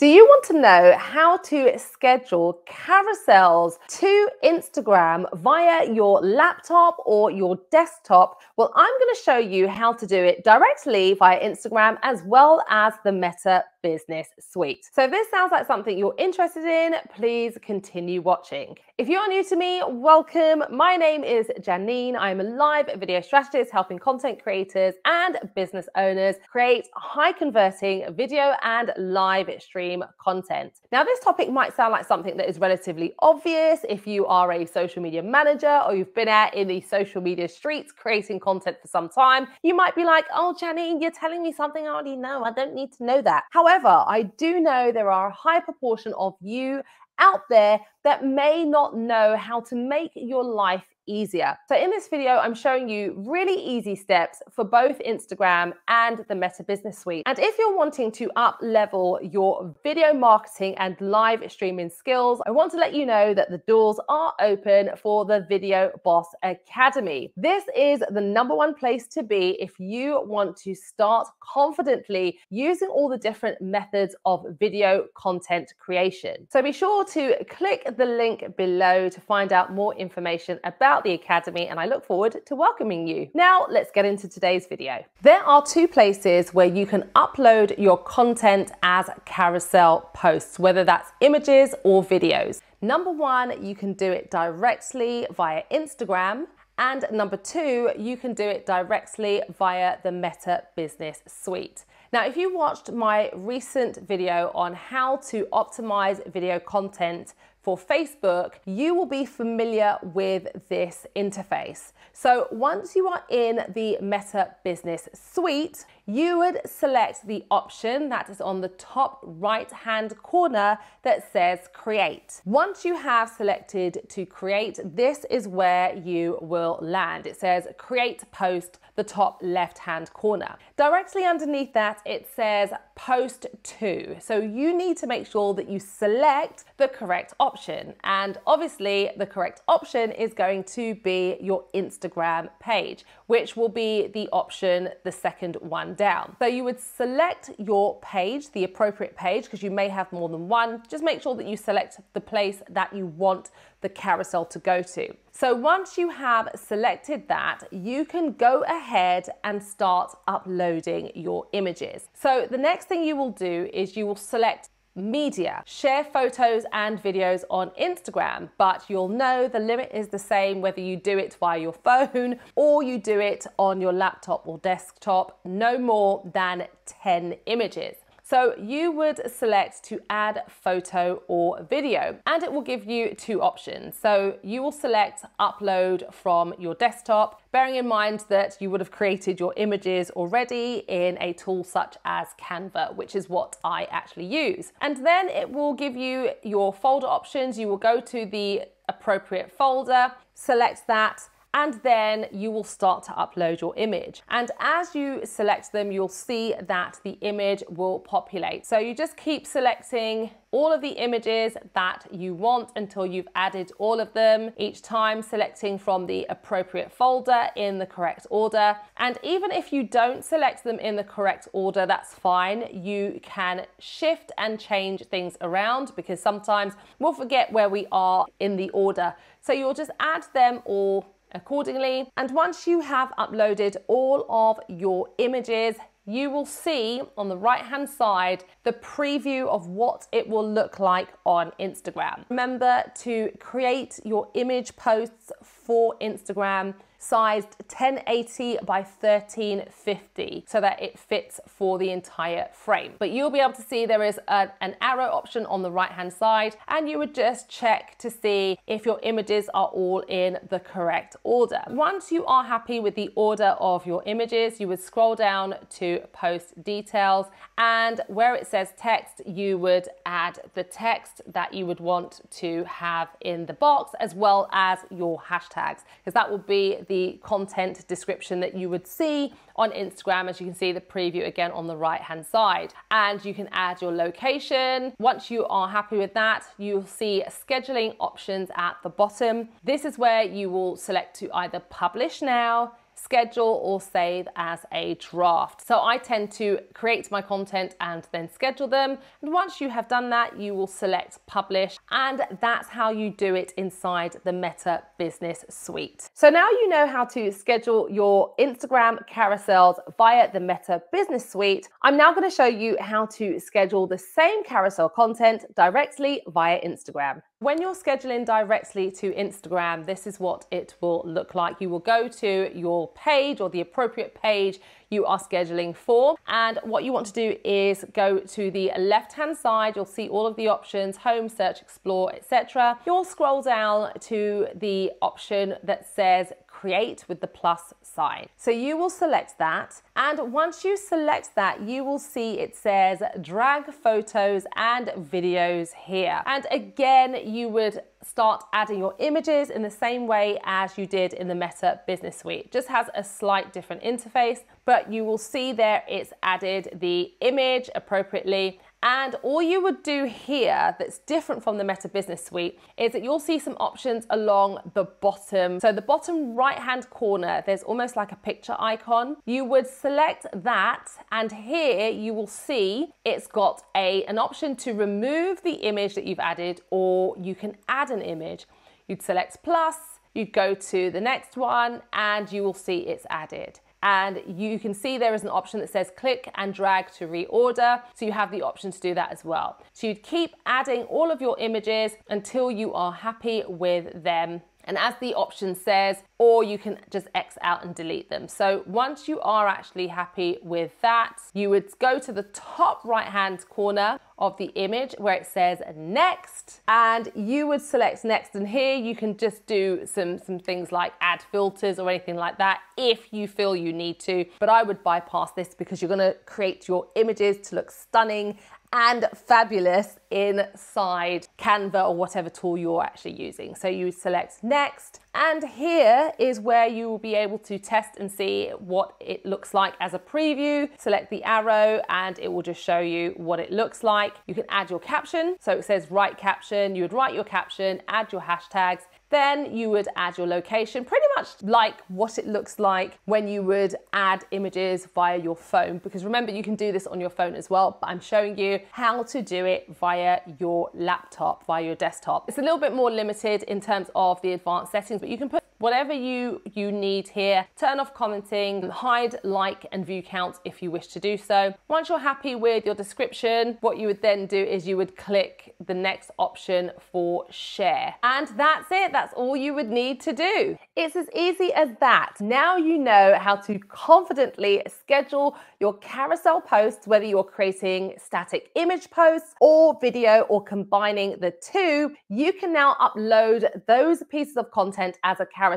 Do you want to know how to schedule carousels to Instagram via your laptop or your desktop? Well, I'm going to show you how to do it directly via Instagram as well as the Meta Business Suite. So if this sounds like something you're interested in, please continue watching. If you're new to me, welcome. My name is Janine. I'm a live video strategist helping content creators and business owners create high converting video and live stream content. Now, this topic might sound like something that is relatively obvious if you are a social media manager or you've been out in the social media streets creating content for some time. You might be like, oh, Janine, you're telling me something I already know. I don't need to know that. However, I do know there are a high proportion of you out there that may not know how to make your life easier. So in this video, I'm showing you really easy steps for both Instagram and the Meta Business Suite. And if you're wanting to up level your video marketing and live streaming skills, I want to let you know that the doors are open for the Video Boss Academy. This is the #1 place to be if you want to start confidently using all the different methods of video content creation. So be sure to click the link below to find out more information about the Academy, and I look forward to welcoming you. Now, let's get into today's video. There are 2 places where you can upload your content as carousel posts, whether that's images or videos. #1, you can do it directly via Instagram. And #2, you can do it directly via the Meta Business Suite. Now, if you watched my recent video on how to optimize video content for Facebook, you will be familiar with this interface. So once you are in the Meta Business Suite, you would select the option that is on the top right-hand corner that says Create. Once you have selected to create, this is where you will land. It says Create Post, the top left-hand corner. Directly underneath that, it says Post To. So you need to make sure that you select the correct option. And obviously, the correct option is going to be your Instagram page, which will be the option, the second one down. So you would select your page, the appropriate page, because you may have more than one. Just make sure that you select the place that you want the carousel to go to. So once you have selected that, you can go ahead and start uploading your images. So the next thing you will do is you will select media, share photos and videos on Instagram, but you'll know the limit is the same whether you do it via your phone or you do it on your laptop or desktop, no more than 10 images. So you would select to add photo or video, and it will give you 2 options. So you will select upload from your desktop, bearing in mind that you would have created your images already in a tool such as Canva, which is what I actually use. And then it will give you your folder options. You will go to the appropriate folder, select that, and then you will start to upload your image. And as you select them, you'll see that the image will populate. So you just keep selecting all of the images that you want until you've added all of them, each time selecting from the appropriate folder in the correct order. And even if you don't select them in the correct order, that's fine. You can shift and change things around because sometimes we'll forget where we are in the order. So you'll just add them all accordingly. And once you have uploaded all of your images, you will see on the right-hand side the preview of what it will look like on Instagram. Remember to create your image posts for Instagram sized 1080 by 1350 so that it fits for the entire frame. But you'll be able to see there is an arrow option on the right hand side, and you would just check to see if your images are all in the correct order. Once you are happy with the order of your images, you would scroll down to post details, and where it says text, you would add the text that you would want to have in the box as well as your hashtags, because that will be the content description that you would see on Instagram, as you can see the preview again on the right hand side. And you can add your location. Once you are happy with that, you'll see scheduling options at the bottom. This is where you will select to either publish now, schedule or save as a draft. So I tend to create my content and then schedule them. And once you have done that, you will select publish, and that's how you do it inside the Meta Business Suite. So now you know how to schedule your Instagram carousels via the Meta Business Suite. I'm now going to show you how to schedule the same carousel content directly via Instagram. When you're scheduling directly to Instagram, this is what it will look like. You will go to your page or the appropriate page you are scheduling for. And what you want to do is go to the left-hand side. You'll see all of the options, home, search, explore, etc. You'll scroll down to the option that says create with the plus sign. So you will select that. And once you select that, you will see it says drag photos and videos here. And again, you would start adding your images in the same way as you did in the Meta Business Suite. Just has a slight different interface, but you will see there it's added the image appropriately. And all you would do here that's different from the Meta Business Suite is that you'll see some options along the bottom. So the bottom right-hand corner, there's almost like a picture icon. You would select that, and here you will see it's got an option to remove the image that you've added, or you can add an image. You'd select plus, you'd go to the next one, and you will see it's added. And you can see there is an option that says click and drag to reorder. So you have the option to do that as well. So you'd keep adding all of your images until you are happy with them. And as the option says, or you can just X out and delete them. So once you are actually happy with that, you would go to the top right-hand corner of the image where it says next, and you would select next. And here you can just do some things like add filters or anything like that if you feel you need to. But I would bypass this because you're gonna create your images to look stunning and fabulous inside Canva or whatever tool you're actually using. So you select next, and here is where you will be able to test and see what it looks like as a preview. Select the arrow and it will just show you what it looks like. You can add your caption. So it says write caption. You would write your caption, add your hashtags. Then you would add your location, pretty much like what it looks like when you would add images via your phone. Because remember, you can do this on your phone as well, but I'm showing you how to do it via your laptop, via your desktop. It's a little bit more limited in terms of the advanced settings, but you can put whatever you need here. Turn off commenting, hide like and view count if you wish to do so. Once you're happy with your description, what you would then do is you would click the next option for share. And that's it. That's all you would need to do. It's as easy as that. Now you know how to confidently schedule your carousel posts, whether you're creating static image posts or video or combining the two. You can now upload those pieces of content as a carousel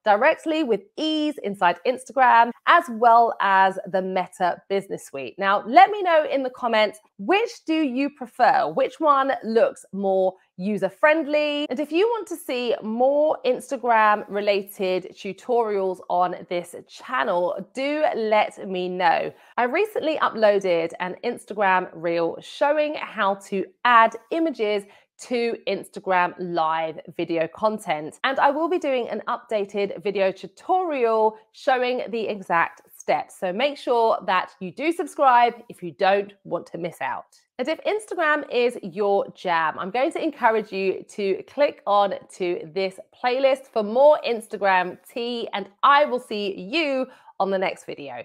directly with ease inside Instagram, as well as the Meta Business Suite. Now, let me know in the comments, which do you prefer? Which one looks more user-friendly? And if you want to see more Instagram-related tutorials on this channel, do let me know. I recently uploaded an Instagram reel showing how to add images to Instagram live video content. And I will be doing an updated video tutorial showing the exact steps. So make sure that you do subscribe if you don't want to miss out. And if Instagram is your jam, I'm going to encourage you to click on to this playlist for more Instagram tea, and I will see you on the next video.